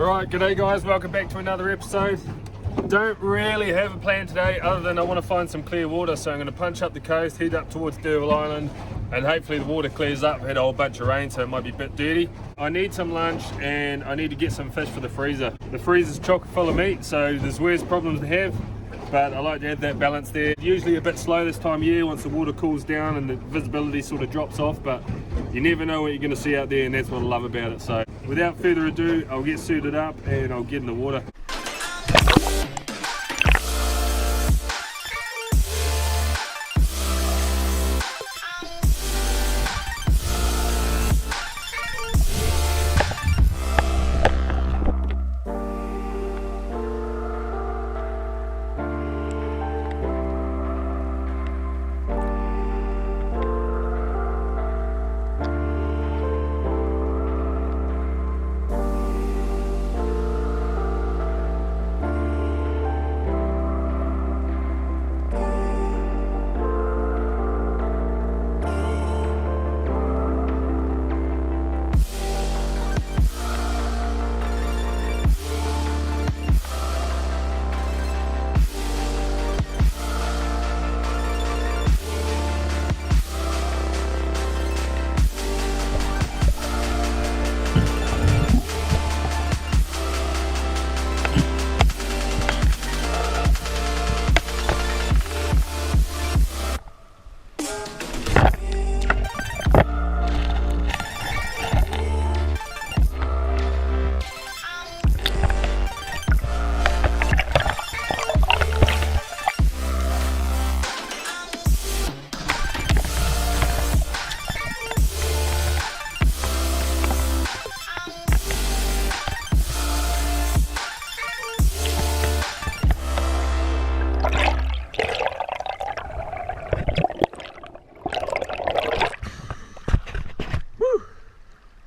Alright, g'day guys, welcome back to another episode. Don't really have a plan today other than I want to find some clear water, so I'm going to punch up the coast, head up towards D'Urville Island, and hopefully the water clears up. We've had a whole bunch of rain, so it might be a bit dirty. I need some lunch and I need to get some fish for the freezer. The freezer's chock full of meat, so there's worse problems to have, but I like to have that balance there. Usually a bit slow this time of year once the water cools down and the visibility sort of drops off, but you never know what you're going to see out there, and that's what I love about it. So without further ado, I'll get suited up and I'll get in the water.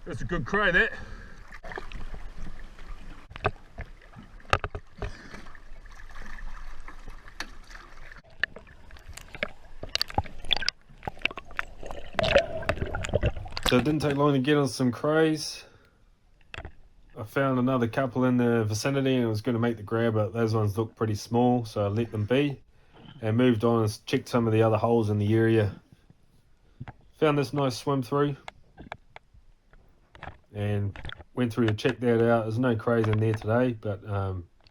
That's a good cray, that. So it didn't take long to get on some crays. I found another couple in the vicinity and I was going to make the grab, but those ones looked pretty small, so I let them be and moved on and checked some of the other holes in the area. Found this nice swim through and went through to check that out. There's no crays in there today, but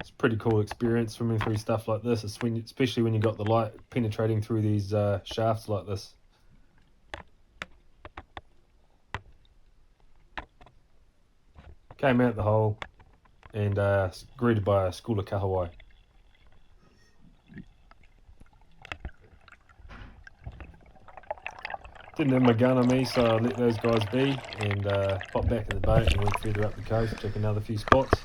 it's a pretty cool experience swimming through stuff like this, especially when you got the light penetrating through these shafts like this. Came out the hole and greeted by a school of kahawai. Didn't have my gun on me, so I let those guys be and popped back in the boat and went further up the coast, check another few spots.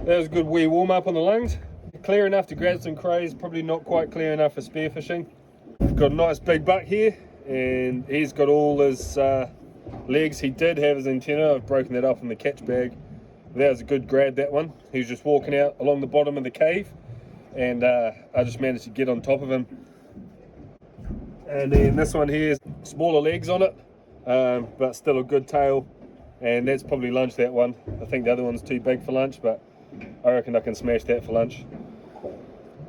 That was a good wee warm up on the lungs. Clear enough to grab some crays, probably not quite clear enough for spearfishing. Got a nice big buck here and he's got all his legs. He did have his antenna, I've broken that up in the catch bag. That was a good grab, that one. He was just walking out along the bottom of the cave and I just managed to get on top of him. And then this one here is smaller legs on it, but still a good tail, and that's probably lunch, that one. I think the other one's too big for lunch, but I reckon I can smash that for lunch.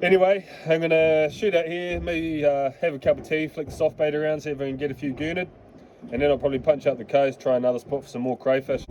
Anyway, I'm going to shoot out here, maybe have a cup of tea, flick the soft bait around, see if I can get a few gurnard, and then I'll probably punch up the coast, try another spot for some more crayfish.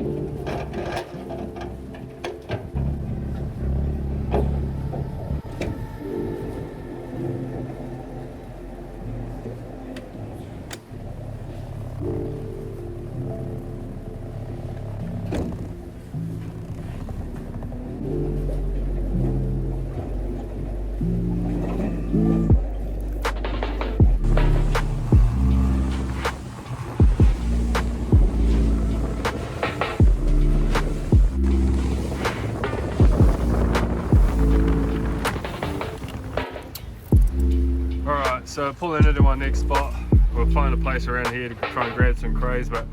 So pulling into my next spot, we'll find a place around here to try and grab some crays, but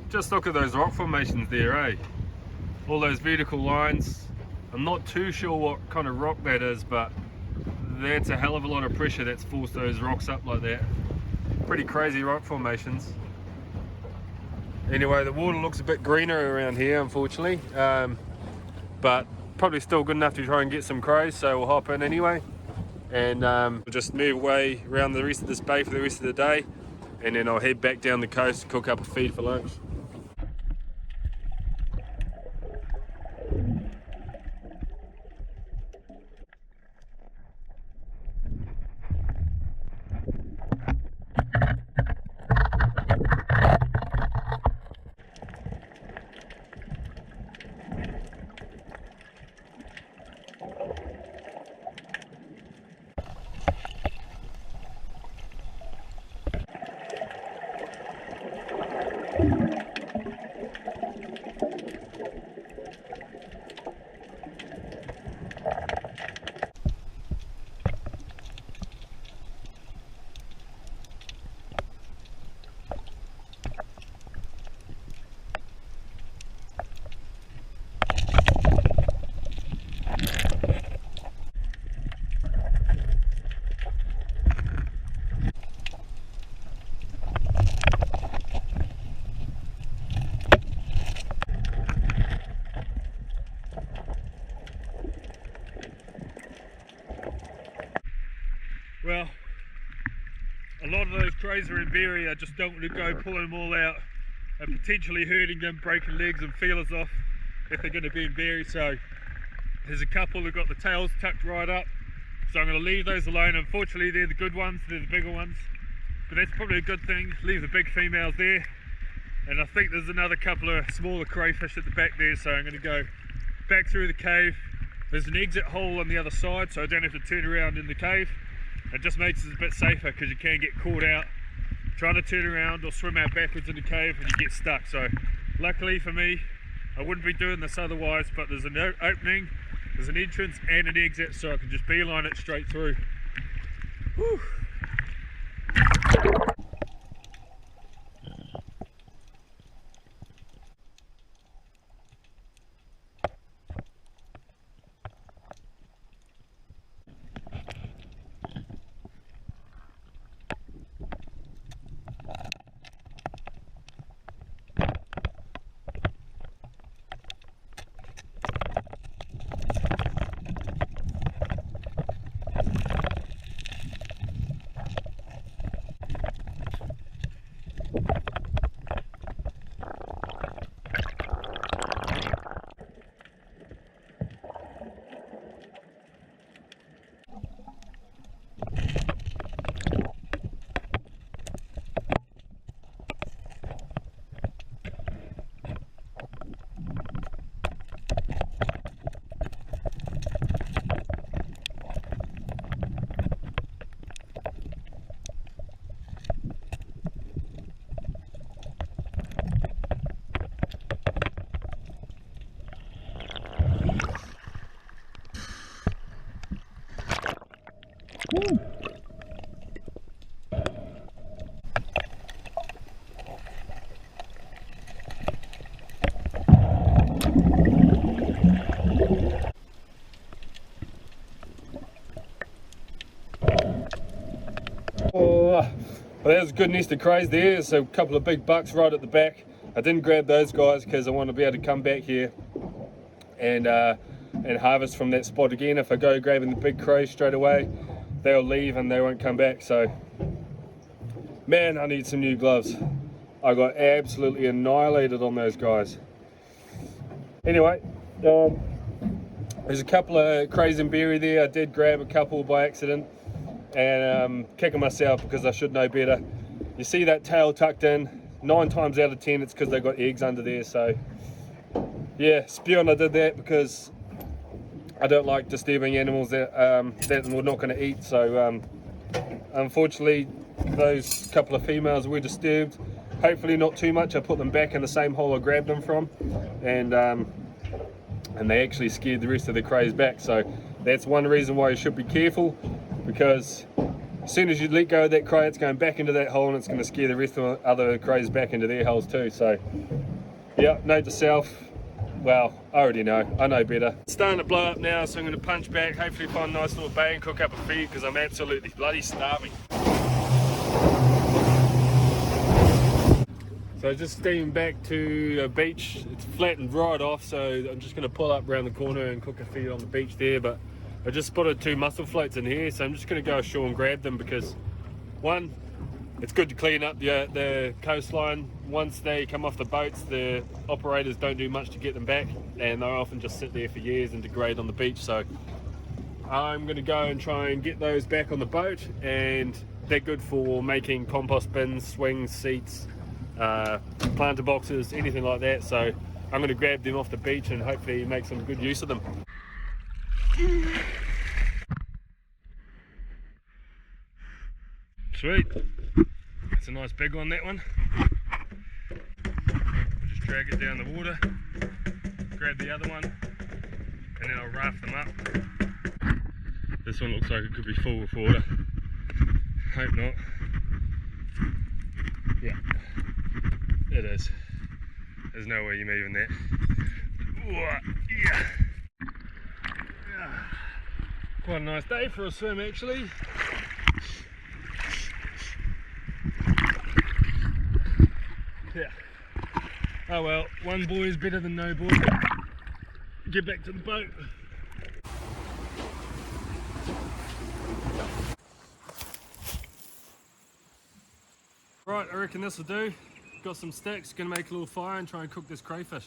just look at those rock formations there, eh? All those vertical lines. I'm not too sure what kind of rock that is, but that's a hell of a lot of pressure that's forced those rocks up like that. Pretty crazy rock formations. Anyway, the water looks a bit greener around here, unfortunately, but probably still good enough to try and get some crows, so we'll hop in anyway, and we'll just move away around the rest of this bay for the rest of the day, and then I'll head back down the coast to cook up a feed for lunch. Well, a lot of those crows are in berry. I just don't want to go pulling them all out and potentially hurting them, breaking legs and feelers off if they're going to be in berry. So there's a couple that got the tails tucked right up, so I'm going to leave those alone. Unfortunately, they're the good ones, they're the bigger ones, but that's probably a good thing. Leave the big females there, and I think there's another couple of smaller crayfish at the back there, so I'm going to go back through the cave. There's an exit hole on the other side, so I don't have to turn around in the cave. It just makes it a bit safer because you can get caught out trying to turn around or swim out backwards in the cave and you get stuck. So luckily for me, I wouldn't be doing this otherwise, but there's an opening, there's an entrance and an exit, so I can just beeline it straight through. Whew. Well, there's a good nest of crows there. There's a couple of big bucks right at the back. I didn't grab those guys because I want to be able to come back here and harvest from that spot again. If I go grabbing the big crows straight away, they'll leave and they won't come back. So, man, I need some new gloves. I got absolutely annihilated on those guys. Anyway, there's a couple of crows in berry there. I did grab a couple by accident, and kicking myself because I should know better. You see that tail tucked in, 9 times out of 10 it's because they got eggs under there. So yeah, spewing I did that because I don't like disturbing animals that we're not going to eat. So unfortunately those couple of females were disturbed. Hopefully not too much. I put them back in the same hole I grabbed them from, and they actually scared the rest of the crows back. So that's one reason why you should be careful, because as soon as you let go of that crow, it's going back into that hole and it's going to scare the rest of the other crows back into their holes too. So yeah, note to self, well, I already know. I know better. It's starting to blow up now, so I'm going to punch back, hopefully find a nice little bay and cook up a feed because I'm absolutely bloody starving. So just steaming back to a beach. It's flattened right off, so I'm just going to pull up around the corner and cook a feed on the beach there. But I just spotted 2 mussel floats in here, so I'm just going to go ashore and grab them because, one, it's good to clean up the coastline. Once they come off the boats, the operators don't do much to get them back, and they often just sit there for years and degrade on the beach. So I'm going to go and try and get those back on the boat, and they're good for making compost bins, swings, seats, planter boxes, anything like that. So I'm going to grab them off the beach and hopefully make some good use of them. Sweet. It's a nice big one, that one. I'll just drag it down the water, grab the other one, and then I'll raft them up. This one looks like it could be full with water. Hope not. Yeah, it is. There's no way you're moving that. Yeah. Quite a nice day for a swim, actually. Yeah. Oh well, one boy is better than no boy. Get back to the boat. Right, I reckon this will do. Got some sticks, gonna make a little fire and try and cook this crayfish.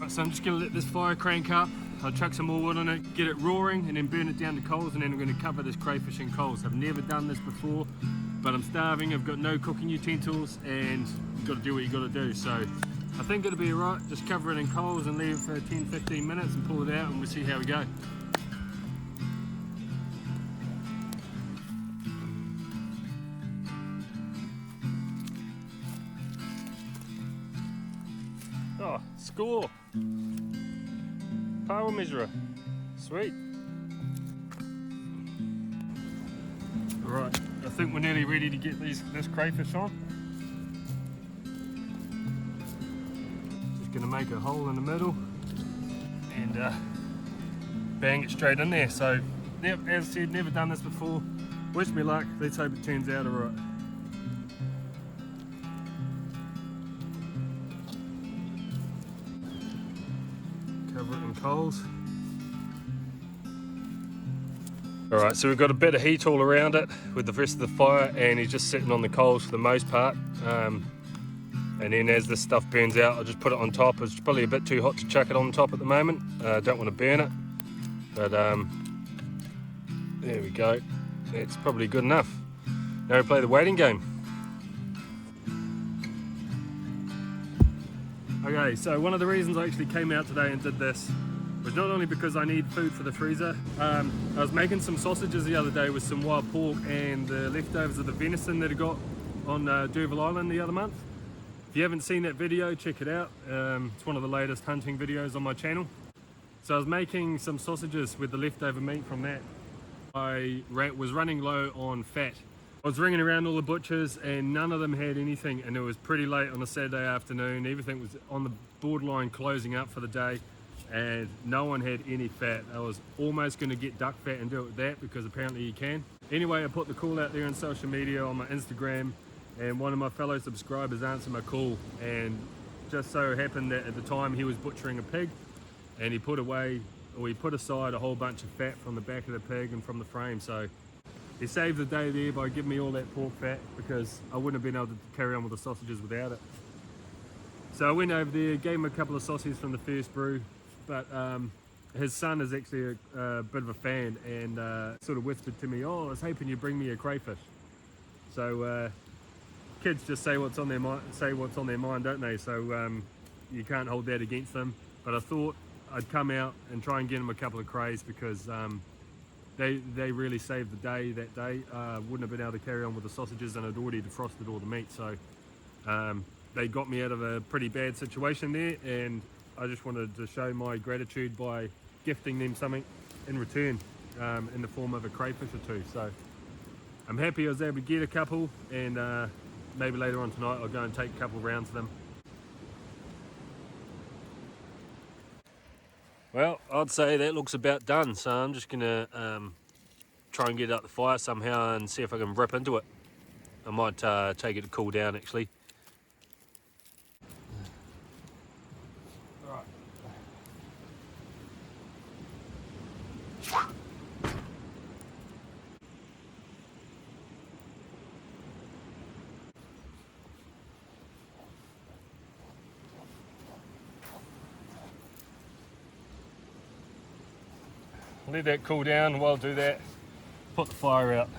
So I'm just going to let this fire crank up. I'll chuck some more wood on it, get it roaring, and then burn it down to coals, and then I'm going to cover this crayfish in coals. I've never done this before, but I'm starving, I've got no cooking utensils, and you've got to do what you got to do. So I think it'll be alright. Just cover it in coals and leave it for 10-15 minutes and pull it out, and we'll see how we go. Oh, score! Power measurer. Sweet. Right, I think we're nearly ready to get this crayfish on. Just gonna make a hole in the middle and bang it straight in there. So, yep, as I said, never done this before. Wish me luck. Let's hope it turns out alright. Cover it in coals. Alright, so we've got a bit of heat all around it with the rest of the fire, and he's just sitting on the coals for the most part. And then as this stuff burns out, I'll just put it on top. It's probably a bit too hot to chuck it on top at the moment. Don't want to burn it, but there we go. It's probably good enough. Now we play the waiting game. Okay, so one of the reasons I actually came out today and did this was not only because I need food for the freezer. I was making some sausages the other day with some wild pork and the leftovers of the venison that I got on D'Urville Island the other month. If you haven't seen that video, check it out. It's one of the latest hunting videos on my channel. So I was making some sausages with the leftover meat from that. I was running low on fat. I was ringing around all the butchers and none of them had anything, and it was pretty late on a Saturday afternoon. Everything was on the borderline closing up for the day and no one had any fat. I was almost going to get duck fat and do it with that because apparently you can. Anyway, I put the call out there on social media, on my Instagram, and one of my fellow subscribers answered my call, and just so happened that at the time he was butchering a pig and he put aside a whole bunch of fat from the back of the pig and from the frame. So he saved the day there by giving me all that pork fat because I wouldn't have been able to carry on with the sausages without it. So I went over there, gave him a couple of sausages from the first brew, but his son is actually a bit of a fan and sort of whispered to me, "Oh, I was hoping you'd bring me a crayfish." So kids just say what's on their mind, don't they? So you can't hold that against them. But I thought I'd come out and try and get them a couple of crays because they really saved the day that day. Wouldn't have been able to carry on with the sausages, and I'd already defrosted all the meat. So they got me out of a pretty bad situation there, and I just wanted to show my gratitude by gifting them something in return in the form of a crayfish or two. So I'm happy I was able to get a couple, and maybe later on tonight I'll go and take a couple of rounds of them. Well, I'd say that looks about done, so I'm just gonna try and get it up the fire somehow and see if I can rip into it. I might take it to cool down actually. Alright. Let that cool down. While I do that, put the fire out.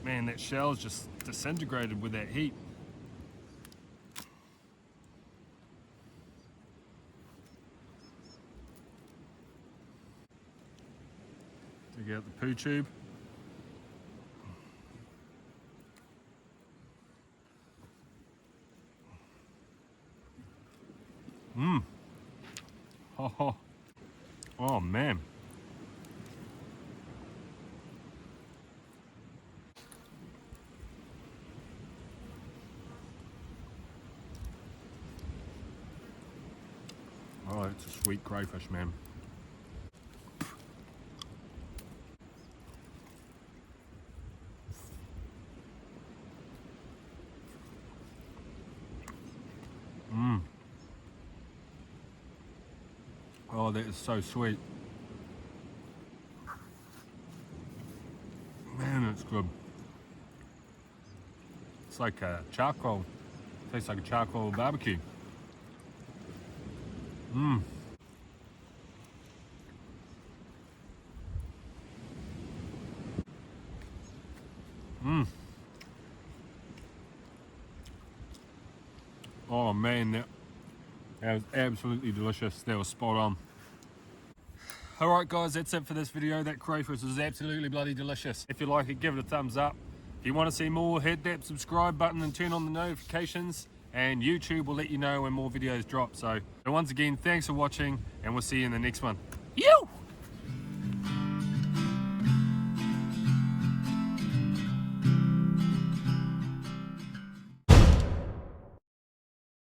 Man, that shell's just disintegrated with that heat. Take out the poo tube. Oh man. Oh, it's a sweet crayfish, man. Oh, that is so sweet. Man, it's good. It's like a charcoal. Tastes like a charcoal barbecue. Oh man, that was absolutely delicious. That was spot on. Alright guys, that's it for this video. That crayfish was absolutely bloody delicious. If you like it, give it a thumbs up. If you want to see more, hit that subscribe button and turn on the notifications, and YouTube will let you know when more videos drop. So once again, thanks for watching, and we'll see you in the next one. Yo!